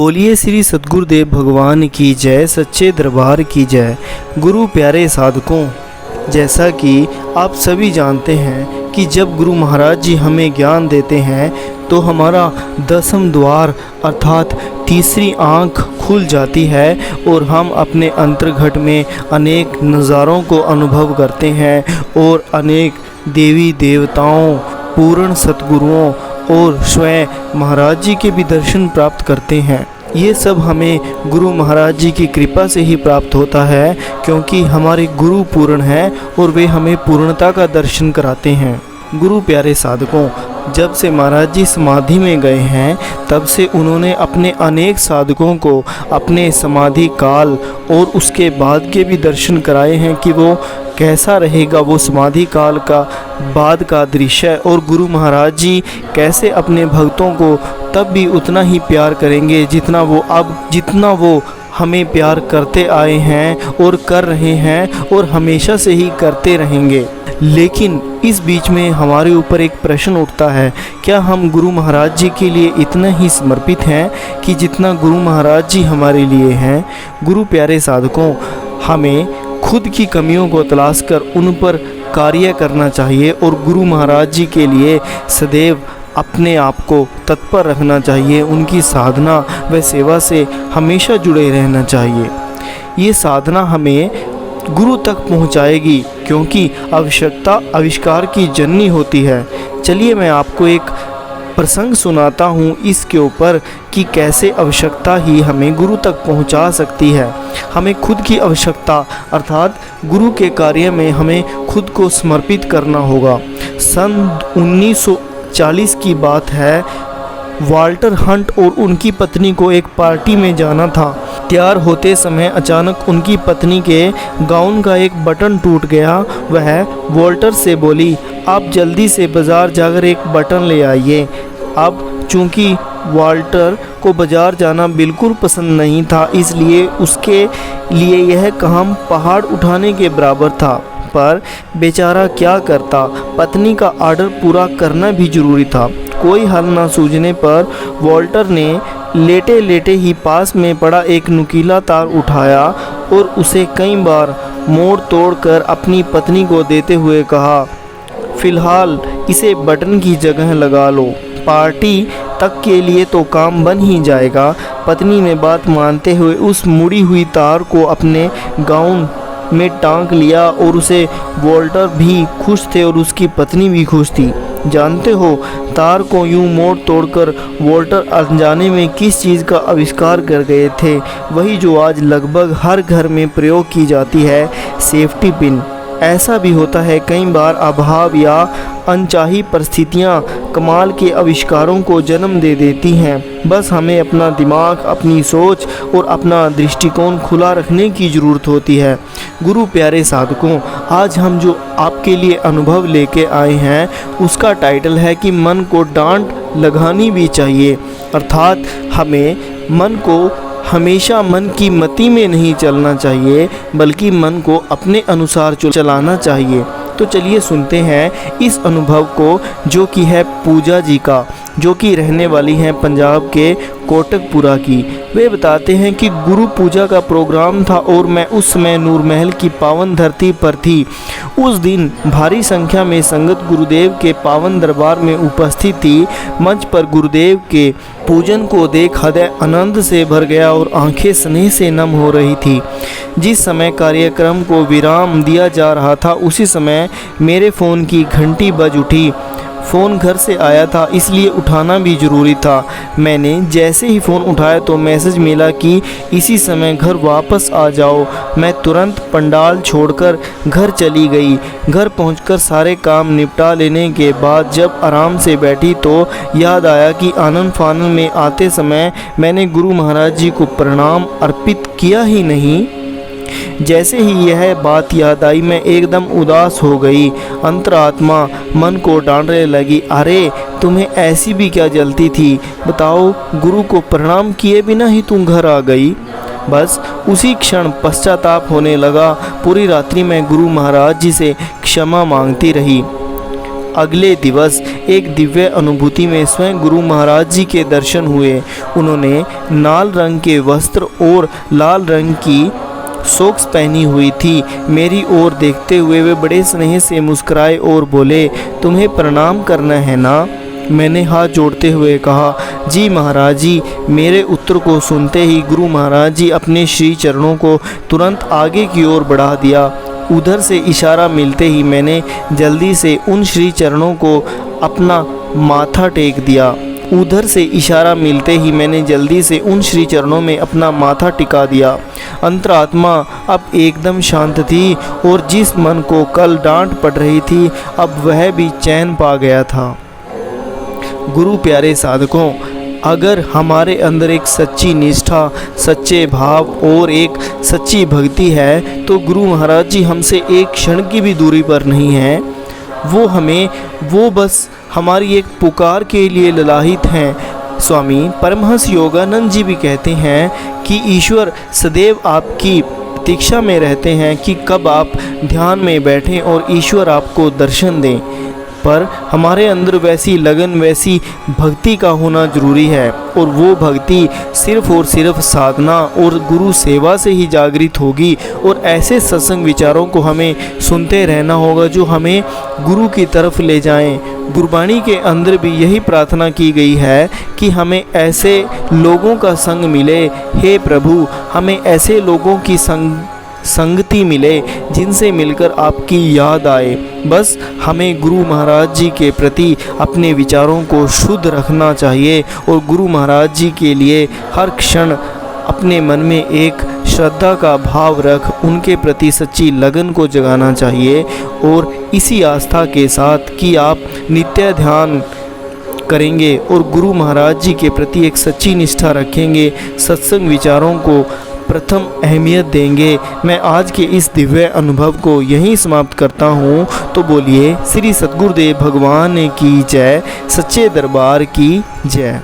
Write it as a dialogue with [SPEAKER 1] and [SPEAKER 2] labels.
[SPEAKER 1] बोलिए श्री सद्गुरुदेव भगवान की जय, सच्चे दरबार की जय। गुरु प्यारे साधकों, जैसा कि आप सभी जानते हैं कि जब गुरु महाराज जी हमें ज्ञान देते हैं तो हमारा 10वें द्वार अर्थात तीसरी आँख खुल जाती है और हम अपने अंतर्घट में अनेक नज़ारों को अनुभव करते हैं और अनेक देवी देवताओं, पूर्ण सतगुरुओं और स्वयं महाराज जी के भी दर्शन प्राप्त करते हैं। ये सब हमें गुरु महाराज जी की कृपा से ही प्राप्त होता है, क्योंकि हमारे गुरु पूर्ण हैं और वे हमें पूर्णता का दर्शन कराते हैं। गुरु प्यारे साधकों, जब से महाराज जी समाधि में गए हैं तब से उन्होंने अपने अनेक साधकों को अपने समाधि काल और उसके बाद के भी दर्शन कराए हैं कि वो कैसा रहेगा वो समाधि काल का बाद का दृश्य, और गुरु महाराज जी कैसे अपने भक्तों को तब भी उतना ही प्यार करेंगे जितना वो हमें प्यार करते आए हैं और कर रहे हैं और हमेशा से ही करते रहेंगे। लेकिन इस बीच में हमारे ऊपर एक प्रश्न उठता है, क्या हम गुरु महाराज जी के लिए इतना ही समर्पित हैं कि जितना गुरु महाराज जी हमारे लिए हैं? गुरु प्यारे साधकों, हमें खुद की कमियों को तलाश कर उन पर कार्य करना चाहिए और गुरु महाराज जी के लिए सदैव अपने आप को तत्पर रखना चाहिए। उनकी साधना व सेवा से हमेशा जुड़े रहना चाहिए। ये साधना हमें गुरु तक पहुंचाएगी, क्योंकि आवश्यकता आविष्कार की जननी होती है। चलिए मैं आपको एक प्रसंग सुनाता हूँ इसके ऊपर कि कैसे आवश्यकता ही हमें गुरु तक पहुँचा सकती है। हमें खुद की आवश्यकता अर्थात गुरु के कार्य में हमें खुद को समर्पित करना होगा। सन 1940 की बात है। वाल्टर हंट और उनकी पत्नी को एक पार्टी में जाना था। तैयार होते समय अचानक उनकी पत्नी के गाउन का एक बटन टूट गया। वह वॉल्टर से बोली, आप जल्दी से बाज़ार जाकर एक बटन ले आइए। अब चूंकि वाल्टर को बाज़ार जाना बिल्कुल पसंद नहीं था, इसलिए उसके लिए यह काम पहाड़ उठाने के बराबर था। पर बेचारा क्या करता, पत्नी का ऑर्डर पूरा करना भी ज़रूरी था। कोई हल न सूझने पर वॉल्टर ने लेटे लेटे ही पास में पड़ा एक नुकीला तार उठाया और उसे कई बार मोड़ तोड़ कर अपनी पत्नी को देते हुए कहा, फ़िलहाल इसे बटन की जगह लगा लो, पार्टी तक के लिए तो काम बन ही जाएगा। पत्नी ने बात मानते हुए उस मुड़ी हुई तार को अपने गाउन में टांग लिया और उसे वॉल्टर भी खुश थे और उसकी पत्नी भी खुश थी। जानते हो, तार को यूं मोड़ तोड़कर वॉल्टर अनजाने में किस चीज़ का आविष्कार कर गए थे, वही जो आज लगभग हर घर में प्रयोग की जाती है, सेफ्टी पिन। ऐसा भी होता है कई बार अभाव या अनचाही परिस्थितियां कमाल के आविष्कारों को जन्म दे देती हैं। बस हमें अपना दिमाग, अपनी सोच और अपना दृष्टिकोण खुला रखने की ज़रूरत होती है। गुरु प्यारे साधकों, आज हम जो आपके लिए अनुभव लेके आए हैं उसका टाइटल है कि मन को डांट लगानी भी चाहिए। अर्थात हमें मन को हमेशा मन की मति में नहीं चलना चाहिए, बल्कि मन को अपने अनुसार चलाना चाहिए। तो चलिए सुनते हैं इस अनुभव को, जो कि है पूजा जी का, जो कि रहने वाली हैं पंजाब के कोटकपुरा की। वे बताते हैं कि गुरु पूजा का प्रोग्राम था और मैं उस समय नूर महल की पावन धरती पर थी। उस दिन भारी संख्या में संगत गुरुदेव के पावन दरबार में उपस्थित थी। मंच पर गुरुदेव के पूजन को देख हृदय आनंद से भर गया और आंखें स्नेह से नम हो रही थी। जिस समय कार्यक्रम को विराम दिया जा रहा था उसी समय मेरे फ़ोन की घंटी बज उठी। फ़ोन घर से आया था, इसलिए उठाना भी ज़रूरी था। मैंने जैसे ही फ़ोन उठाया तो मैसेज मिला कि इसी समय घर वापस आ जाओ। मैं तुरंत पंडाल छोड़कर घर चली गई। घर पहुंचकर सारे काम निपटा लेने के बाद जब आराम से बैठी तो याद आया कि आनन फानन में आते समय मैंने गुरु महाराज जी को प्रणाम अर्पित किया ही नहीं। जैसे ही यह बात याद आई मैं एकदम उदास हो गई। अंतरात्मा मन को डांटने लगी, अरे तुम्हें ऐसी भी क्या जल्दी थी, बताओ गुरु को प्रणाम किए बिना ही तुम घर आ गई। बस उसी क्षण पश्चाताप होने लगा। पूरी रात्रि मैं गुरु महाराज जी से क्षमा मांगती रही। अगले दिवस एक दिव्य अनुभूति में स्वयं गुरु महाराज जी के दर्शन हुए। उन्होंने लाल रंग के वस्त्र और लाल रंग की सॉक्स पहनी हुई थी। मेरी ओर देखते हुए वे बड़े स्नेह से मुस्कुराए और बोले, तुम्हें प्रणाम करना है ना? मैंने हाथ जोड़ते हुए कहा, जी महाराज जी। मेरे उत्तर को सुनते ही गुरु महाराज जी अपने श्री चरणों को तुरंत आगे की ओर बढ़ा दिया। उधर से इशारा मिलते ही मैंने जल्दी से उन श्री चरणों को अपना माथा टेक दिया। टिका दिया। अंतरात्मा अब एकदम शांत थी और जिस मन को कल डांट पड़ रही थी अब वह भी चैन पा गया था। गुरु प्यारे साधकों, अगर हमारे अंदर एक सच्ची निष्ठा, सच्चे भाव और एक सच्ची भक्ति है तो गुरु महाराज जी हमसे एक क्षण की भी दूरी पर नहीं है। वो बस हमारी एक पुकार के लिए ललाहित हैं। स्वामी परमहंस योगानंद जी भी कहते हैं कि ईश्वर सदैव आपकी प्रतीक्षा में रहते हैं कि कब आप ध्यान में बैठें और ईश्वर आपको दर्शन दें। पर हमारे अंदर वैसी लगन, वैसी भक्ति का होना जरूरी है और वो भक्ति सिर्फ और सिर्फ साधना और गुरु सेवा से ही जागृत होगी। और ऐसे सत्संग विचारों को हमें सुनते रहना होगा जो हमें गुरु की तरफ ले जाएं। गुरबाणी के अंदर भी यही प्रार्थना की गई है कि हमें ऐसे लोगों का संग मिले। हे प्रभु, हमें ऐसे लोगों की संगति मिले जिनसे मिलकर आपकी याद आए। बस हमें गुरु महाराज जी के प्रति अपने विचारों को शुद्ध रखना चाहिए और गुरु महाराज जी के लिए हर क्षण अपने मन में एक श्रद्धा का भाव रख उनके प्रति सच्ची लगन को जगाना चाहिए। और इसी आस्था के साथ कि आप नित्य ध्यान करेंगे और गुरु महाराज जी के प्रति एक सच्ची निष्ठा रखेंगे, सत्संग विचारों को प्रथम अहमियत देंगे। मैं आज के इस दिव्य अनुभव को यहीं समाप्त करता हूँ। तो बोलिए श्री सद्गुरुदेव भगवान की जय, सच्चे दरबार की जय।